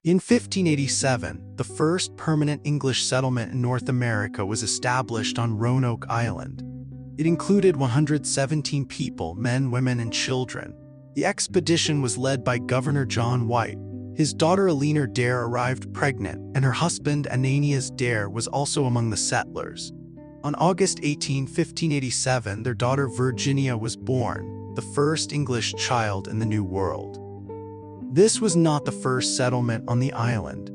In 1587, the first permanent English settlement in North America was established on Roanoke Island. It included 117 people, men, women, and children. The expedition was led by Governor John White. His daughter Eleanor Dare arrived pregnant, and her husband Ananias Dare was also among the settlers. On August 18, 1587, their daughter Virginia was born, the first English child in the New World. This was not the first settlement on the island.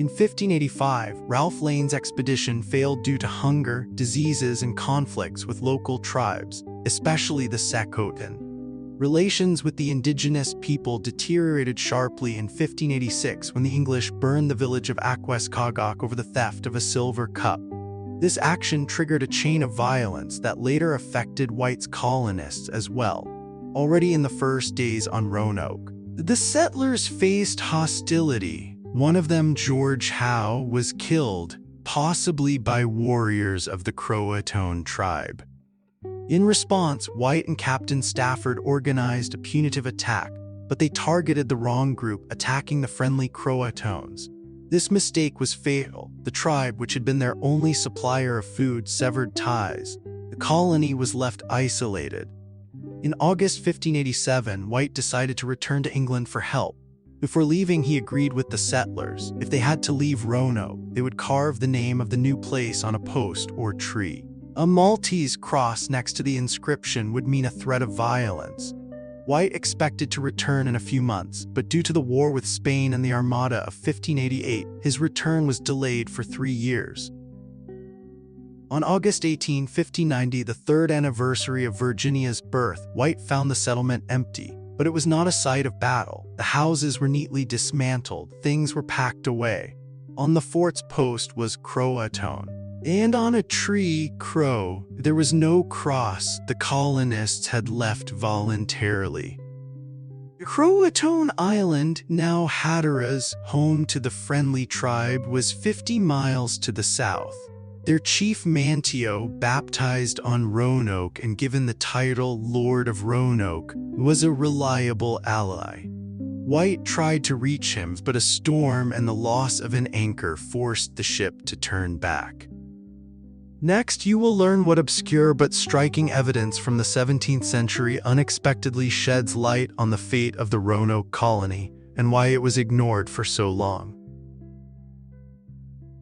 In 1585, Ralph Lane's expedition failed due to hunger, diseases, and conflicts with local tribes, especially the Croatoan. Relations with the indigenous people deteriorated sharply in 1586 when the English burned the village of Aquascagac over the theft of a silver cup. This action triggered a chain of violence that later affected White's colonists as well. Already in the first days on Roanoke, the settlers faced hostility. One of them, George Howe, was killed, possibly by warriors of the Croatoan tribe. In response, White and Captain Stafford organized a punitive attack, but they targeted the wrong group, attacking the friendly Croatoans. This mistake was fatal. The tribe, which had been their only supplier of food, severed ties. The colony was left isolated. In August 1587, White decided to return to England for help. Before leaving, he agreed with the settlers. If they had to leave Roanoke, they would carve the name of the new place on a post or tree. A Maltese cross next to the inscription would mean a threat of violence. White expected to return in a few months, but due to the war with Spain and the Armada of 1588, his return was delayed for 3 years. On August 18, 1590, the third anniversary of Virginia's birth, White found the settlement empty. But it was not a site of battle. The houses were neatly dismantled, things were packed away. On the fort's post was Croatoan, and on a tree, Crow. There was no cross. The colonists had left voluntarily. Croatoan Island, now Hatteras, home to the friendly tribe, was 50 miles to the south. Their chief Manteo, baptized on Roanoke and given the title Lord of Roanoke, was a reliable ally. White tried to reach him, but a storm and the loss of an anchor forced the ship to turn back. Next, you will learn what obscure but striking evidence from the 17th century unexpectedly sheds light on the fate of the Roanoke colony and why it was ignored for so long.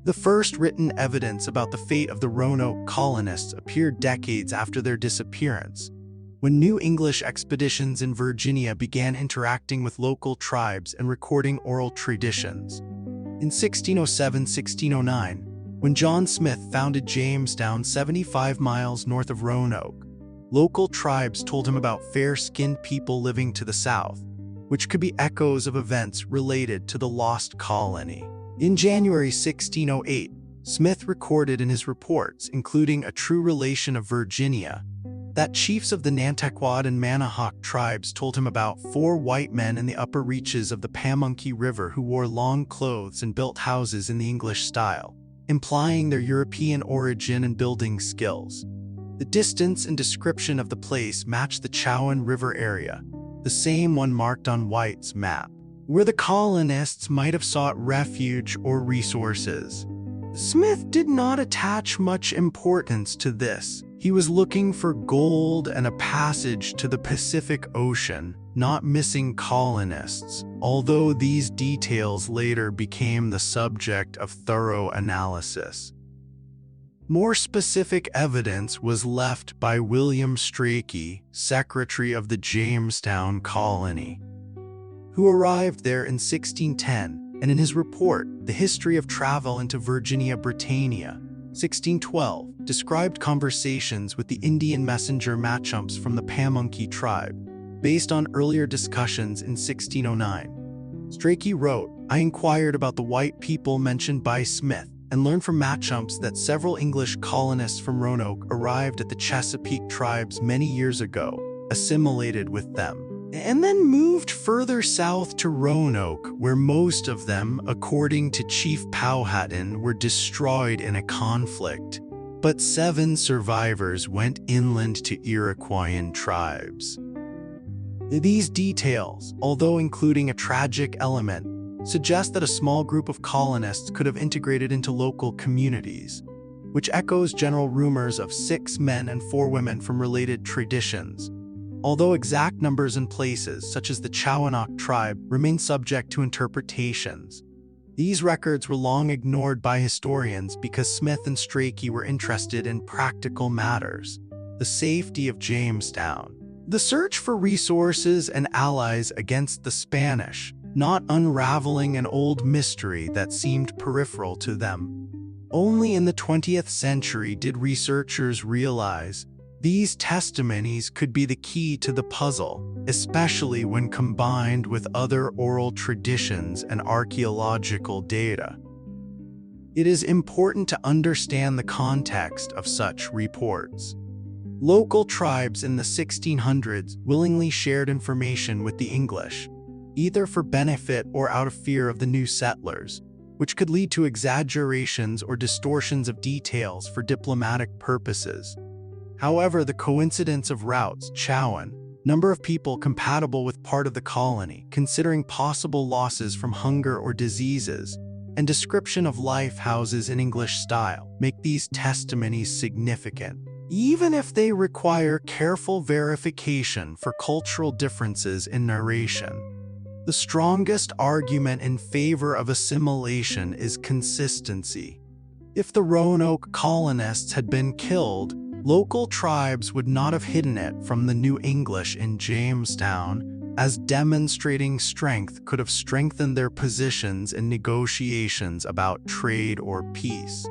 The first written evidence about the fate of the Roanoke colonists appeared decades after their disappearance, when New English expeditions in Virginia began interacting with local tribes and recording oral traditions. In 1607-1609, when John Smith founded Jamestown 75 miles north of Roanoke, local tribes told him about fair-skinned people living to the south, which could be echoes of events related to the lost colony. In January 1608, Smith recorded in his reports, including A True Relation of Virginia, that chiefs of the Nantaquod and Manahoac tribes told him about 4 white men in the upper reaches of the Pamunkey River who wore long clothes and built houses in the English style, implying their European origin and building skills. The distance and description of the place matched the Chowan River area, the same one marked on White's map, where the colonists might have sought refuge or resources. Smith did not attach much importance to this. He was looking for gold and a passage to the Pacific Ocean, not missing colonists, although these details later became the subject of thorough analysis. More specific evidence was left by William Strachey, secretary of the Jamestown colony, who arrived there in 1610, and in his report, The History of Travel into Virginia Britannia, 1612, described conversations with the Indian messenger Machumps from the Pamunkey tribe, based on earlier discussions in 1609. Strachey wrote, "I inquired about the white people mentioned by Smith, and learned from Machumps that several English colonists from Roanoke arrived at the Chesapeake tribes many years ago, assimilated with them, and then moved further south to Roanoke, where most of them, according to Chief Powhatan, were destroyed in a conflict. But 7 survivors went inland to Iroquoian tribes." These details, although including a tragic element, suggest that a small group of colonists could have integrated into local communities, which echoes general rumors of 6 men and 4 women from related traditions. Although exact numbers and places, such as the Chowanoc tribe, remain subject to interpretations. These records were long ignored by historians because Smith and Strachey were interested in practical matters, the safety of Jamestown, the search for resources and allies against the Spanish, not unraveling an old mystery that seemed peripheral to them. Only in the 20th century did researchers realize these testimonies could be the key to the puzzle, especially when combined with other oral traditions and archaeological data. It is important to understand the context of such reports. Local tribes in the 1600s willingly shared information with the English, either for benefit or out of fear of the new settlers, which could lead to exaggerations or distortions of details for diplomatic purposes. However, the coincidence of routes, Chowan, number of people compatible with part of the colony, considering possible losses from hunger or diseases, and description of life houses in English style make these testimonies significant, even if they require careful verification for cultural differences in narration. The strongest argument in favor of assimilation is consistency. If the Roanoke colonists had been killed, local tribes would not have hidden it from the New English in Jamestown, as demonstrating strength could have strengthened their positions in negotiations about trade or peace.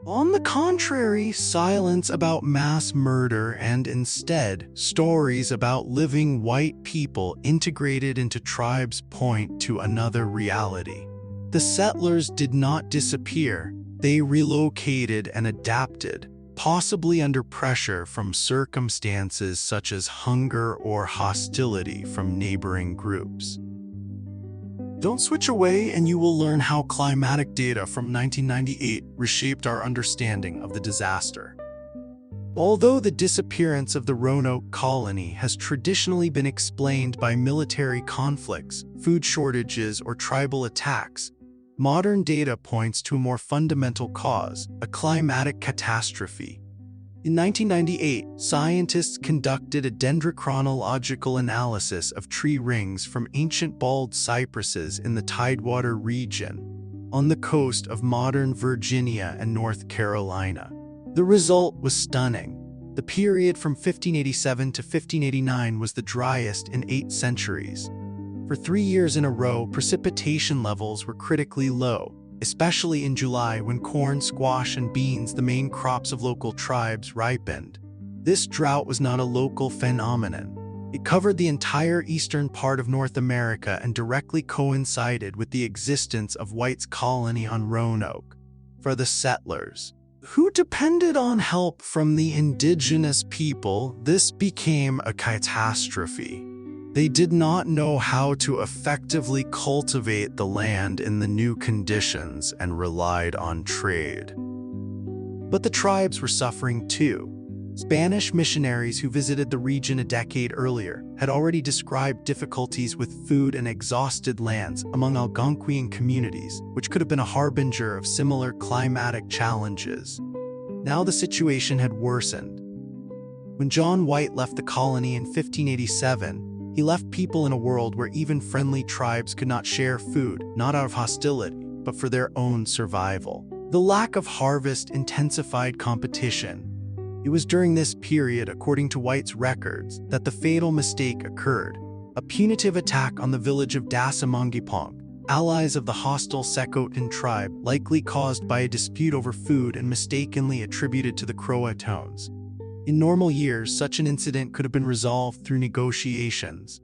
On the contrary, silence about mass murder and instead stories about living white people integrated into tribes point to another reality. The settlers did not disappear, they relocated and adapted, possibly under pressure from circumstances such as hunger or hostility from neighboring groups. Don't switch away and you will learn how climatic data from 1998 reshaped our understanding of the disaster. Although the disappearance of the Roanoke colony has traditionally been explained by military conflicts, food shortages, or tribal attacks, modern data points to a more fundamental cause, a climatic catastrophe. In 1998, scientists conducted a dendrochronological analysis of tree rings from ancient bald cypresses in the Tidewater region, on the coast of modern Virginia and North Carolina. The result was stunning. The period from 1587 to 1589 was the driest in 8 centuries. For 3 years in a row, precipitation levels were critically low, especially in July when corn, squash, and beans, the main crops of local tribes, ripened. This drought was not a local phenomenon. It covered the entire eastern part of North America and directly coincided with the existence of whites' colony on Roanoke. For the settlers, who depended on help from the indigenous people, this became a catastrophe. They did not know how to effectively cultivate the land in the new conditions and relied on trade. But the tribes were suffering too. Spanish missionaries who visited the region a decade earlier had already described difficulties with food and exhausted lands among Algonquian communities, which could have been a harbinger of similar climatic challenges. Now the situation had worsened. When John White left the colony in 1587, he left people in a world where even friendly tribes could not share food, not out of hostility, but for their own survival. The lack of harvest intensified competition. It was during this period, according to White's records, that the fatal mistake occurred, a punitive attack on the village of Dassamongipong, allies of the hostile Croatoan tribe, likely caused by a dispute over food and mistakenly attributed to the Croatoans. In normal years, such an incident could have been resolved through negotiations.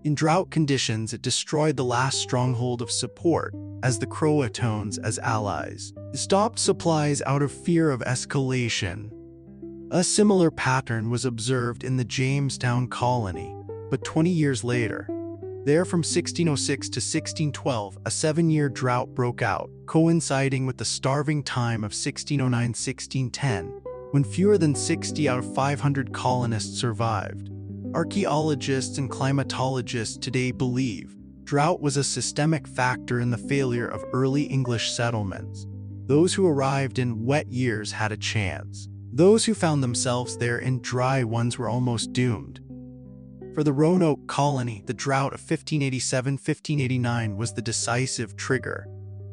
In drought conditions, it destroyed the last stronghold of support, as the Croatoans as allies stopped supplies out of fear of escalation. A similar pattern was observed in the Jamestown colony, but 20 years later. There from 1606 to 1612, a 7-year drought broke out, coinciding with the starving time of 1609-1610. When fewer than 60 out of 500 colonists survived. Archaeologists and climatologists today believe Drought was a systemic factor in the failure of early English settlements. Those who arrived in wet years had a chance. Those who found themselves there in dry ones were almost doomed. For the Roanoke colony, the drought of 1587-1589 was the decisive trigger.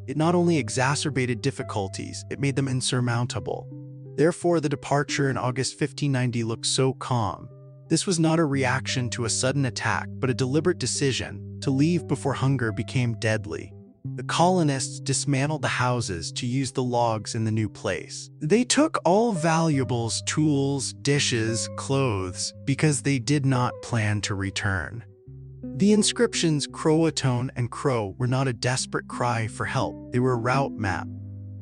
It not only exacerbated difficulties, it made them insurmountable. Therefore, the departure in August 1590 looked so calm. This was not a reaction to a sudden attack, but a deliberate decision to leave before hunger became deadly. The colonists dismantled the houses to use the logs in the new place. They took all valuables, tools, dishes, clothes, because they did not plan to return. The inscriptions Croatoan and Crow were not a desperate cry for help, they were a route map.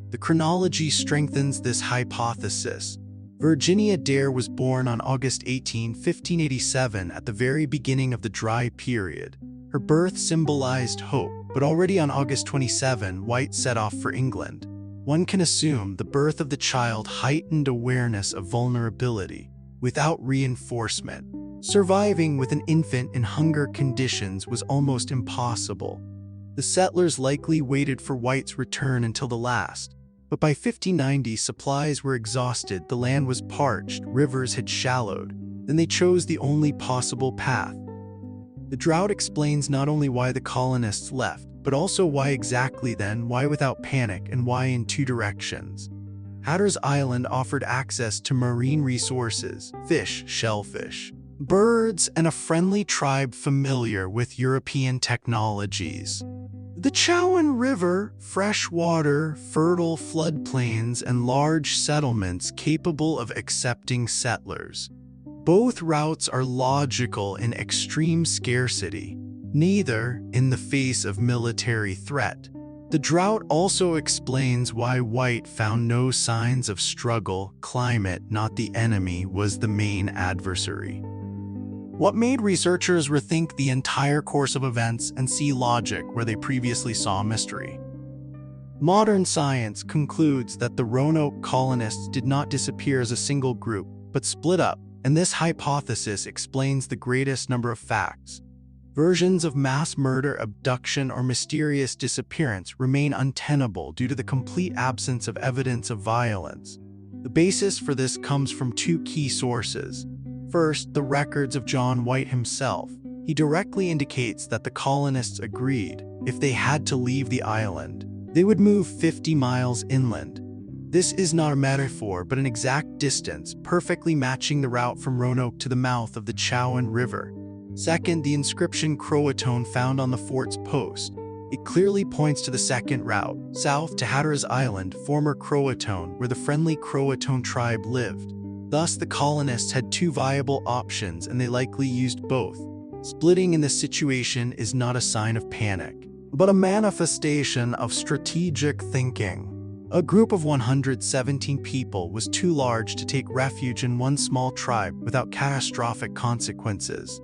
The chronology strengthens this hypothesis. Virginia Dare was born on August 18, 1587, at the very beginning of the dry period. Her birth symbolized hope, but already on August 27, White set off for England. One can assume the birth of the child heightened awareness of vulnerability. Without reinforcement, surviving with an infant in hunger conditions was almost impossible. The settlers likely waited for White's return until the last. But by 1590, supplies were exhausted, the land was parched, rivers had shallowed. Then they chose the only possible path. The drought explains not only why the colonists left, but also why exactly then, why without panic, and why in two directions. Hatteras Island offered access to marine resources, fish, shellfish, birds, and a friendly tribe familiar with European technologies. The Chowan River, fresh water, fertile floodplains, and large settlements capable of accepting settlers. Both routes are logical in extreme scarcity, neither in the face of military threat. The drought also explains why White found no signs of struggle. Climate, not the enemy, was the main adversary. What made researchers rethink the entire course of events and see logic where they previously saw mystery? Modern science concludes that the Roanoke colonists did not disappear as a single group, but split up, and this hypothesis explains the greatest number of facts. Versions of mass murder, abduction, or mysterious disappearance remain untenable due to the complete absence of evidence of violence. The basis for this comes from two key sources. First, the records of John White himself. He directly indicates that the colonists agreed, if they had to leave the island, they would move 50 miles inland. This is not a metaphor, but an exact distance, perfectly matching the route from Roanoke to the mouth of the Chowan River. Second, the inscription Croatoan found on the fort's post. It clearly points to the second route, south to Hatteras Island, former Croatoan, where the friendly Croatoan tribe lived. Thus, the colonists had two viable options, and they likely used both. Splitting in this situation is not a sign of panic, but a manifestation of strategic thinking. A group of 117 people was too large to take refuge in one small tribe without catastrophic consequences.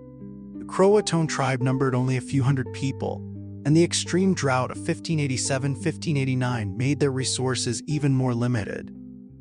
The Croatoan tribe numbered only a few hundred people, and the extreme drought of 1587-1589 made their resources even more limited.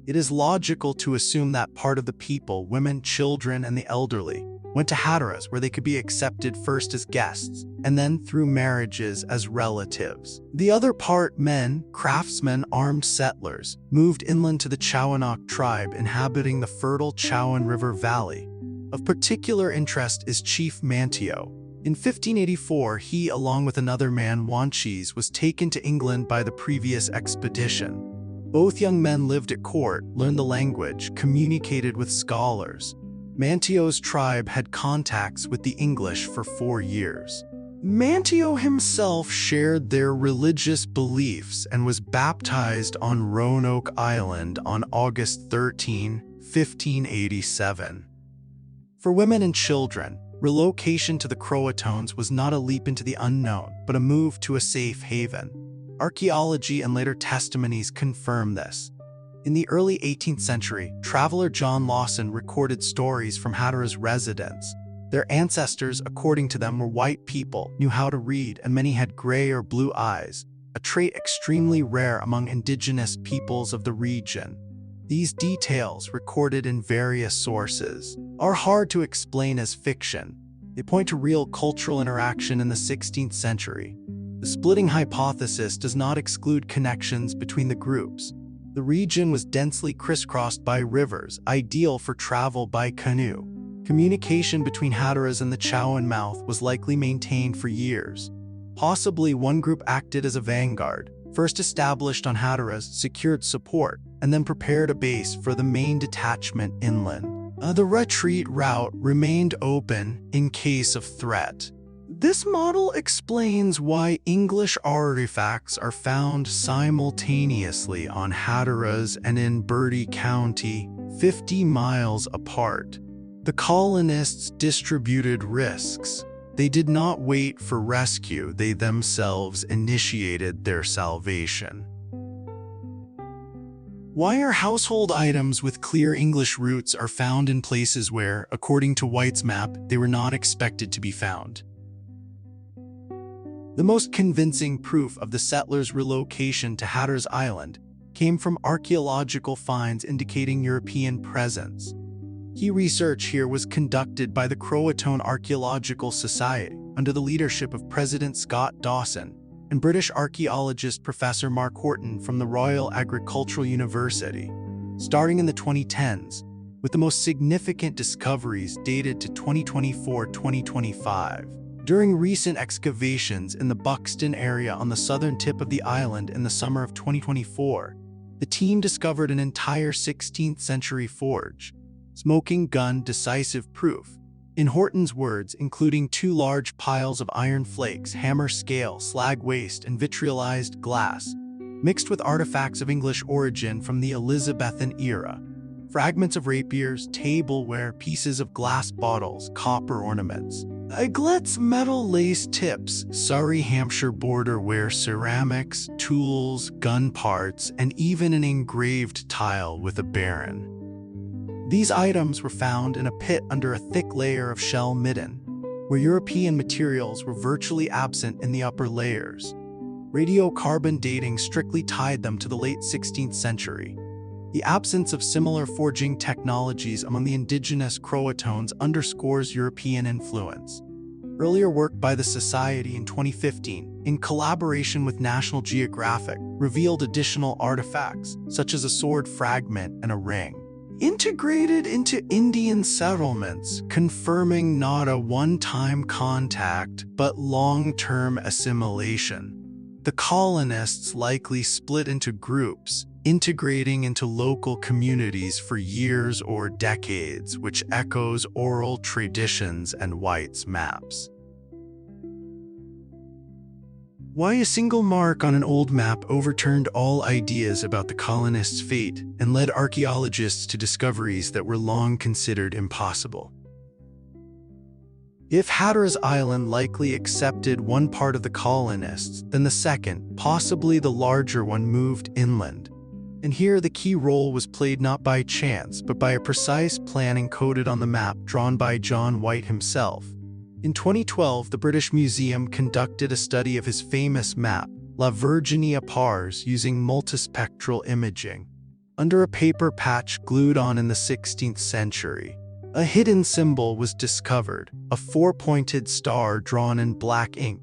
It is logical to assume that part of the people, women, children, and the elderly, went to Hatteras, where they could be accepted first as guests, and then through marriages as relatives. The other part, men, craftsmen, armed settlers, moved inland to the Chowanoc tribe inhabiting the fertile Chowan River Valley. Of particular interest is Chief Manteo. In 1584, he, along with another man, Wanchese, was taken to England by the previous expedition. Both young men lived at court, learned the language, communicated with scholars. Manteo's tribe had contacts with the English for 4 years. Manteo himself shared their religious beliefs and was baptized on Roanoke Island on August 13, 1587. For women and children, relocation to the Croatoans was not a leap into the unknown, but a move to a safe haven. Archaeology and later testimonies confirm this. In the early 18th century, traveler John Lawson recorded stories from Hatteras residents. Their ancestors, according to them, were white people, knew how to read, and many had gray or blue eyes, a trait extremely rare among indigenous peoples of the region. These details, recorded in various sources, are hard to explain as fiction. They point to real cultural interaction in the 16th century. The splitting hypothesis does not exclude connections between the groups. The region was densely crisscrossed by rivers, ideal for travel by canoe. Communication between Hatteras and the Chowanoc was likely maintained for years. Possibly one group acted as a vanguard, first established on Hatteras, secured support, and then prepared a base for the main detachment inland. The retreat route remained open in case of threat. This model explains why English artifacts are found simultaneously on Hatteras and in Bertie County, 50 miles apart. The colonists distributed risks. They did not wait for rescue, they themselves initiated their salvation. Why are household items with clear English roots are found in places where, according to White's map, they were not expected to be found? The most convincing proof of the settlers' relocation to Hatteras Island came from archaeological finds indicating European presence. Key research here was conducted by the Croatoan Archaeological Society under the leadership of President Scott Dawson and British archaeologist Professor Mark Horton from the Royal Agricultural University, starting in the 2010s, with the most significant discoveries dated to 2024-2025. During recent excavations in the Buxton area on the southern tip of the island in the summer of 2024, the team discovered an entire 16th century forge, smoking gun decisive proof. In Horton's words, including 2 large piles of iron flakes, hammer scale, slag waste, and vitriolized glass, mixed with artifacts of English origin from the Elizabethan era, fragments of rapiers, tableware, pieces of glass bottles, copper ornaments, aiglettes, metal lace tips, Surrey, Hampshire border ware ceramics, tools, gun parts, and even an engraved tile with a baron. These items were found in a pit under a thick layer of shell midden, where European materials were virtually absent in the upper layers. Radiocarbon dating strictly tied them to the late 16th century. The absence of similar forging technologies among the indigenous Croatoans underscores European influence. Earlier work by the Society in 2015, in collaboration with National Geographic, revealed additional artifacts, such as a sword fragment and a ring, integrated into Indian settlements, confirming not a one-time contact, but long-term assimilation. The colonists likely split into groups, integrating into local communities for years or decades, which echoes oral traditions and White's maps. Why a single mark on an old map overturned all ideas about the colonists' fate and led archaeologists to discoveries that were long considered impossible. If Hatteras Island likely accepted one part of the colonists, then the second, possibly the larger one, moved inland. And here the key role was played not by chance, but by a precise plan encoded on the map drawn by John White himself. In 2012, the British Museum conducted a study of his famous map, La Virginia Pars, using multispectral imaging. Under a paper patch glued on in the 16th century, a hidden symbol was discovered, a 4-pointed star drawn in black ink.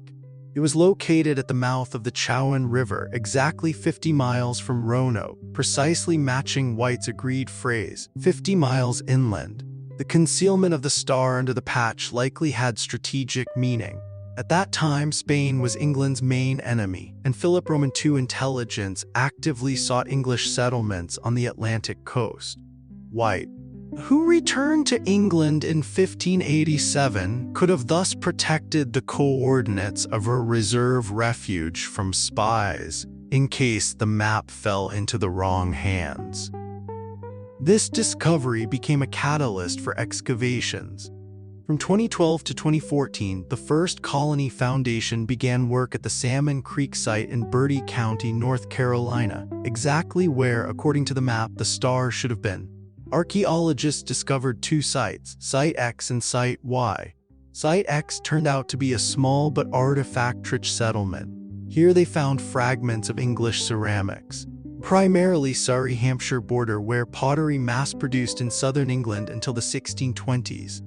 It was located at the mouth of the Chowan River, exactly 50 miles from Roanoke, precisely matching White's agreed phrase, 50 miles inland. The concealment of the star under the patch likely had strategic meaning. At that time, Spain was England's main enemy, and Philip Roman II intelligence actively sought English settlements on the Atlantic coast. White, who returned to England in 1587, could have thus protected the coordinates of a reserve refuge from spies in case the map fell into the wrong hands. This discovery became a catalyst for excavations. From 2012 to 2014, the First Colony Foundation began work at the Salmon Creek site in Bertie County, North Carolina, exactly where, according to the map, the star should have been. Archaeologists discovered 2 sites, Site X and Site Y. Site X turned out to be a small but artifact-rich settlement. Here they found fragments of English ceramics, primarily Surrey, Hampshire border ware pottery mass-produced in southern England until the 1620s.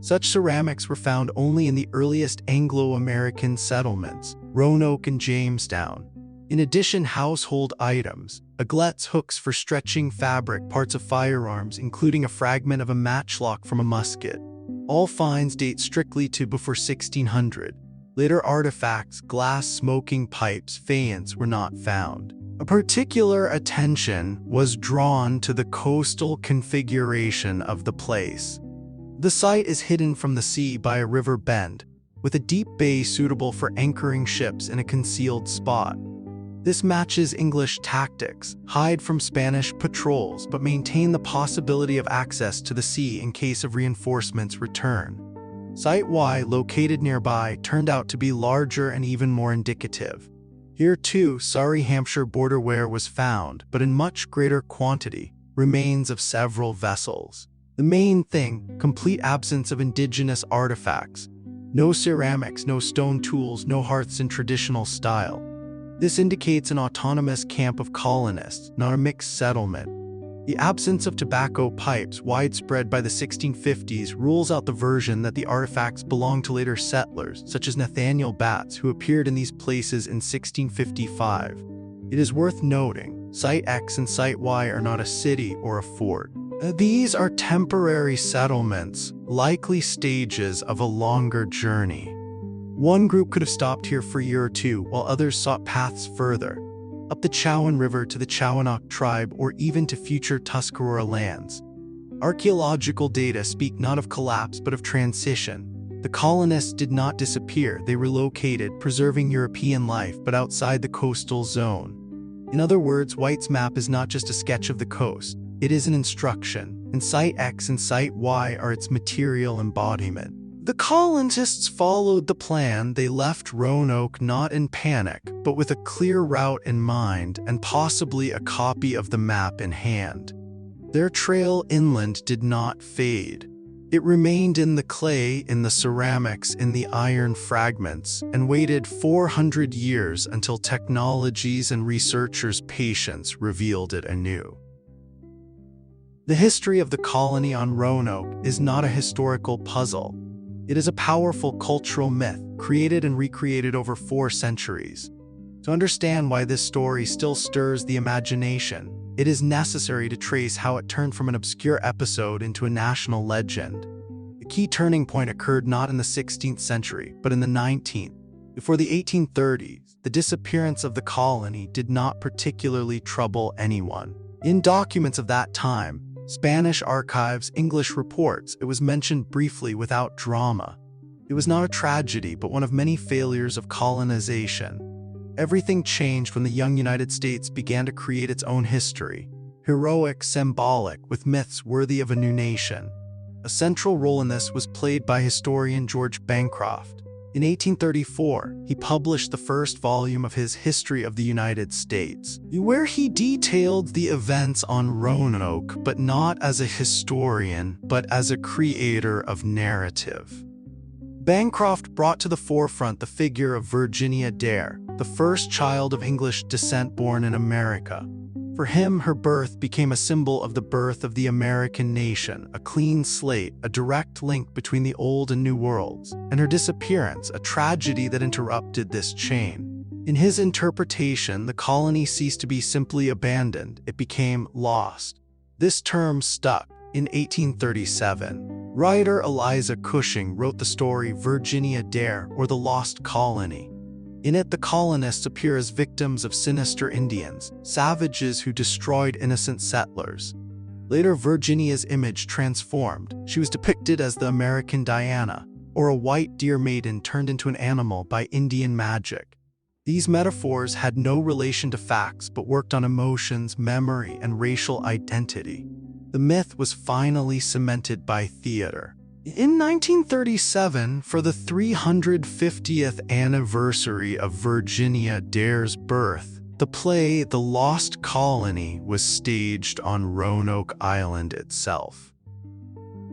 Such ceramics were found only in the earliest Anglo-American settlements, Roanoke and Jamestown. In addition, household items, aglets, hooks for stretching fabric, parts of firearms, including a fragment of a matchlock from a musket. All finds date strictly to before 1600. Later artifacts, glass smoking pipes, faience were not found. A particular attention was drawn to the coastal configuration of the place. The site is hidden from the sea by a river bend, with a deep bay suitable for anchoring ships in a concealed spot. This matches English tactics: hide from Spanish patrols but maintain the possibility of access to the sea in case of reinforcements return. Site Y, located nearby, turned out to be larger and even more indicative. Here too, Surrey, Hampshire borderware was found, but in much greater quantity, remains of several vessels. The main thing, complete absence of indigenous artifacts. No ceramics, no stone tools, no hearths in traditional style. This indicates an autonomous camp of colonists, not a mixed settlement. The absence of tobacco pipes, widespread by the 1650s, rules out the version that the artifacts belonged to later settlers, such as Nathaniel Batts, who appeared in these places in 1655. It is worth noting, Site X and Site Y are not a city or a fort. These are temporary settlements, likely stages of a longer journey. One group could have stopped here for a year or two, while others sought paths further, up the Chowan River to the Chowanoc tribe or even to future Tuscarora lands. Archaeological data speak not of collapse but of transition. The colonists did not disappear, they relocated, preserving European life but outside the coastal zone. In other words, White's map is not just a sketch of the coast, it is an instruction, and Site X and Site Y are its material embodiment. The colonists followed the plan. They left Roanoke not in panic, but with a clear route in mind and possibly a copy of the map in hand. Their trail inland did not fade. It remained in the clay, in the ceramics, in the iron fragments, and waited 400 years until technologies and researchers' patience revealed it anew. The history of the colony on Roanoke is not a historical puzzle. It is a powerful cultural myth, created and recreated over 4 centuries. To understand why this story still stirs the imagination, it is necessary to trace how it turned from an obscure episode into a national legend. The key turning point occurred not in the 16th century, but in the 19th. Before the 1830s, the disappearance of the colony did not particularly trouble anyone. In documents of that time, Spanish archives, English reports, it was mentioned briefly without drama. It was not a tragedy, but one of many failures of colonization. Everything changed when the young United States began to create its own history, heroic, symbolic, with myths worthy of a new nation. A central role in this was played by historian George Bancroft. In 1834, he published the first volume of his History of the United States, where he detailed the events on Roanoke, but not as a historian, but as a creator of narrative. Bancroft brought to the forefront the figure of Virginia Dare, the first child of English descent born in America. For him, her birth became a symbol of the birth of the American nation, a clean slate, a direct link between the old and new worlds, and her disappearance, a tragedy that interrupted this chain. In his interpretation, the colony ceased to be simply abandoned, it became lost. This term stuck. In 1837, writer Eliza Cushing wrote the story Virginia Dare, or The Lost Colony. In it, the colonists appear as victims of sinister Indians, savages who destroyed innocent settlers. Later, Virginia's image transformed. She was depicted as the American Diana, or a white deer maiden turned into an animal by Indian magic. These metaphors had no relation to facts but worked on emotions, memory, and racial identity. The myth was finally cemented by theater. In 1937, for the 350th anniversary of Virginia Dare's birth, the play The Lost Colony was staged on Roanoke Island itself.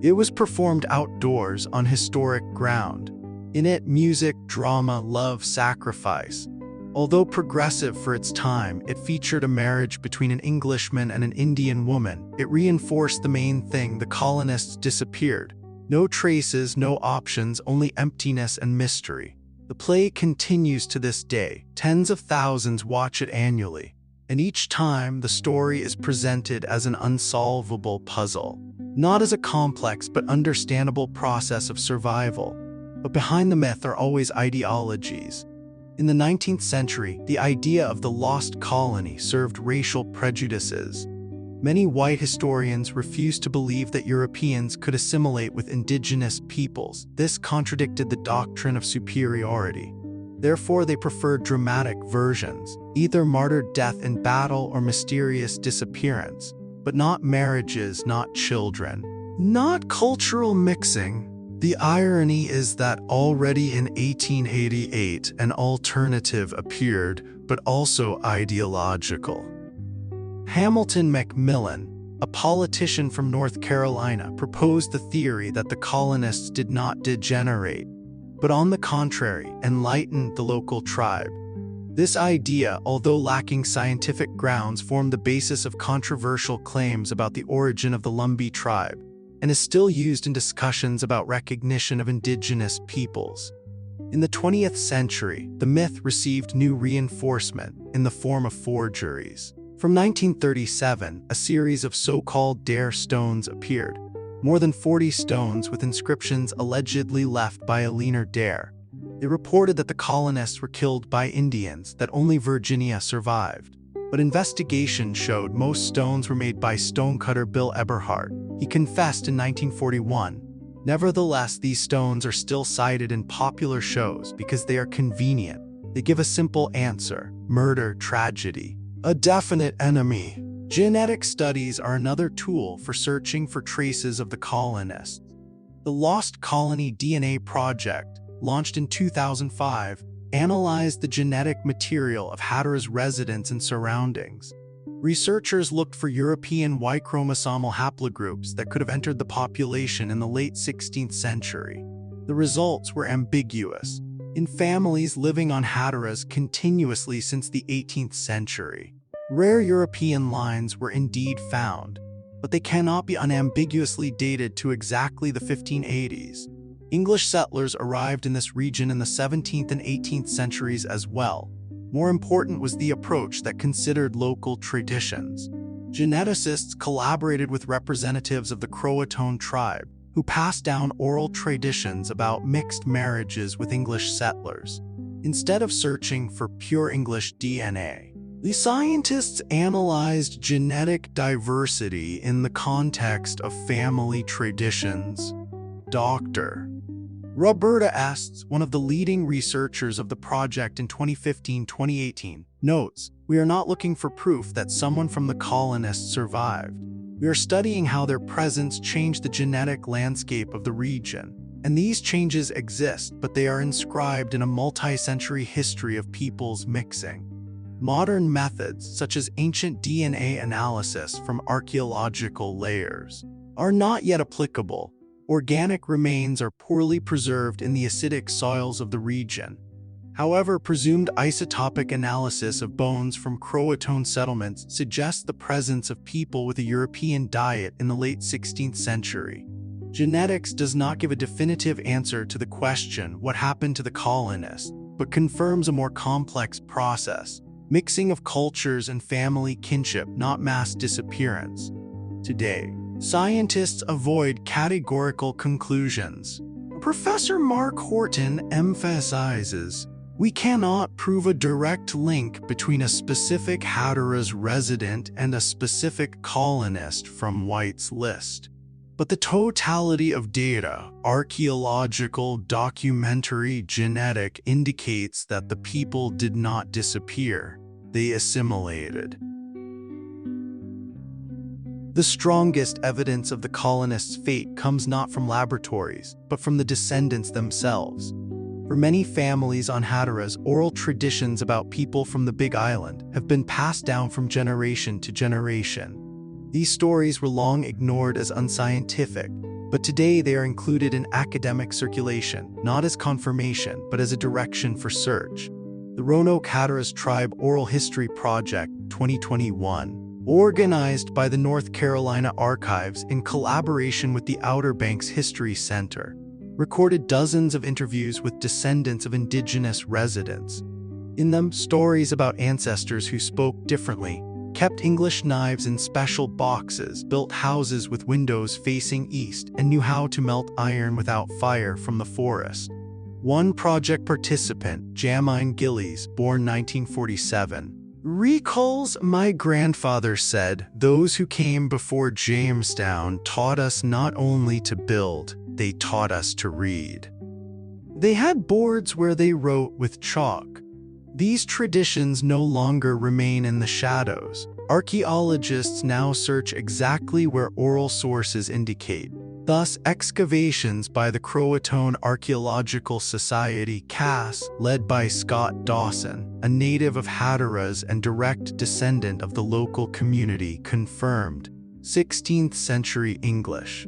It was performed outdoors on historic ground. In it, music, drama, love, sacrifice. Although progressive for its time, it featured a marriage between an Englishman and an Indian woman. It reinforced the main thing: the colonists disappeared. No traces, no options, only emptiness and mystery. The play continues to this day. Tens of thousands watch it annually, and each time the story is presented as an unsolvable puzzle, not as a complex but understandable process of survival. But behind the myth are always ideologies. In the 19th century, the idea of the lost colony served racial prejudices. Many white historians refused to believe that Europeans could assimilate with indigenous peoples. This contradicted the doctrine of superiority. Therefore, they preferred dramatic versions, either martyred death in battle or mysterious disappearance, but not marriages, not children, not cultural mixing. The irony is that already in 1888, an alternative appeared, but also ideological. Hamilton Macmillan, a politician from North Carolina, proposed the theory that the colonists did not degenerate, but on the contrary, enlightened the local tribe. This idea, although lacking scientific grounds, formed the basis of controversial claims about the origin of the Lumbee tribe, and is still used in discussions about recognition of indigenous peoples. In the 20th century, the myth received new reinforcement in the form of forgeries. From 1937, a series of so-called Dare stones appeared, more than 40 stones with inscriptions allegedly left by a leaner Dare. They reported that the colonists were killed by Indians, that only Virginia survived. But investigation showed most stones were made by stonecutter Bill Eberhart. He confessed in 1941. Nevertheless, these stones are still cited in popular shows because they are convenient. They give a simple answer: murder, tragedy, a definite enemy. Genetic studies are another tool for searching for traces of the colonists. The Lost Colony DNA Project, launched in 2005, analyzed the genetic material of Hatteras residents and surroundings. Researchers looked for European Y chromosomal haplogroups that could have entered the population in the late 16th century. The results were ambiguous. In families living on Hatteras continuously since the 18th century, rare European lines were indeed found, but they cannot be unambiguously dated to exactly the 1580s. English settlers arrived in this region in the 17th and 18th centuries as well. More important was the approach that considered local traditions. Geneticists collaborated with representatives of the Croatoan tribe, who passed down oral traditions about mixed marriages with English settlers. Instead of searching for pure English DNA, the scientists analyzed genetic diversity in the context of family traditions. Dr. Roberta Estes, one of the leading researchers of the project in 2015-2018, notes, "We are not looking for proof that someone from the colonists survived. We are studying how their presence changed the genetic landscape of the region. And these changes exist, but they are inscribed in a multi-century history of peoples mixing." Modern methods, such as ancient DNA analysis from archaeological layers, are not yet applicable. Organic remains are poorly preserved in the acidic soils of the region. However, presumed isotopic analysis of bones from Croatoan settlements suggests the presence of people with a European diet in the late 16th century. Genetics does not give a definitive answer to the question, what happened to the colonists, but confirms a more complex process: mixing of cultures and family kinship, not mass disappearance. Today, scientists avoid categorical conclusions. Professor Mark Horton emphasizes, "We cannot prove a direct link between a specific Hatteras resident and a specific colonist from White's list. But the totality of data, archaeological, documentary, genetic, indicates that the people did not disappear. They assimilated." The strongest evidence of the colonists' fate comes not from laboratories, but from the descendants themselves. For many families on Hatteras, oral traditions about people from the Big Island have been passed down from generation to generation. These stories were long ignored as unscientific, but today they are included in academic circulation, not as confirmation, but as a direction for search. The Roanoke Hatteras Tribe Oral History Project, 2021. organized by the North Carolina Archives in collaboration with the Outer Banks History Center, recorded dozens of interviews with descendants of indigenous residents. In them, stories about ancestors who spoke differently, kept English knives in special boxes, built houses with windows facing east, and knew how to melt iron without fire from the forest. One project participant, Jamine Gillies, born 1947, recalls, "My grandfather said, those who came before Jamestown taught us not only to build, they taught us to read. They had boards where they wrote with chalk." These traditions no longer remain in the shadows. Archaeologists now search exactly where oral sources indicate. Thus, excavations by the Croatoan Archaeological Society (CAS), led by Scott Dawson, a native of Hatteras and direct descendant of the local community, confirmed 16th century English.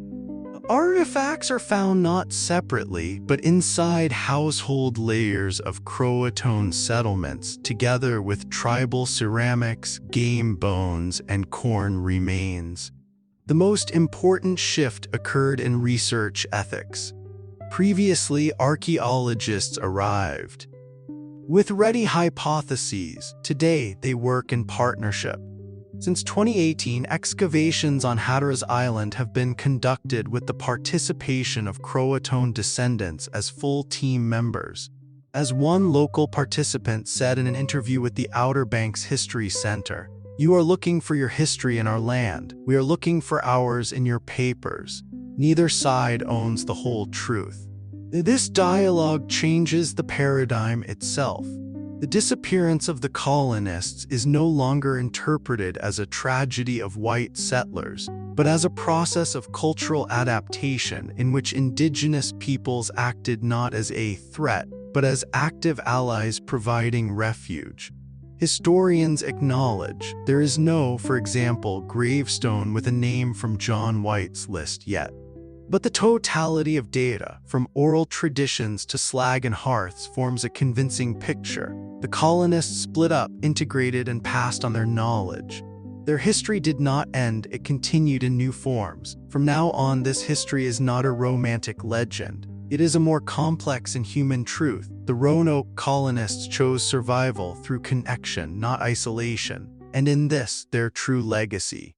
Artifacts are found not separately, but inside household layers of Croatoan settlements, together with tribal ceramics, game bones, and corn remains. The most important shift occurred in research ethics. Previously, archaeologists arrived with ready hypotheses. Today, they work in partnership. Since 2018, excavations on Hatteras Island have been conducted with the participation of Croatoan descendants as full team members. As one local participant said in an interview with the Outer Banks History Center, "You are looking for your history in our land. We are looking for ours in your papers. Neither side owns the whole truth." This dialogue changes the paradigm itself. The disappearance of the colonists is no longer interpreted as a tragedy of white settlers, but as a process of cultural adaptation in which indigenous peoples acted not as a threat, but as active allies providing refuge. Historians acknowledge there is no, for example, gravestone with a name from John White's list yet. But the totality of data, from oral traditions to slag and hearths, forms a convincing picture. The colonists split up, integrated, and passed on their knowledge. Their history did not end, it continued in new forms. From now on, this history is not a romantic legend. It is a more complex and human truth. The Roanoke colonists chose survival through connection, not isolation, and in this, their true legacy.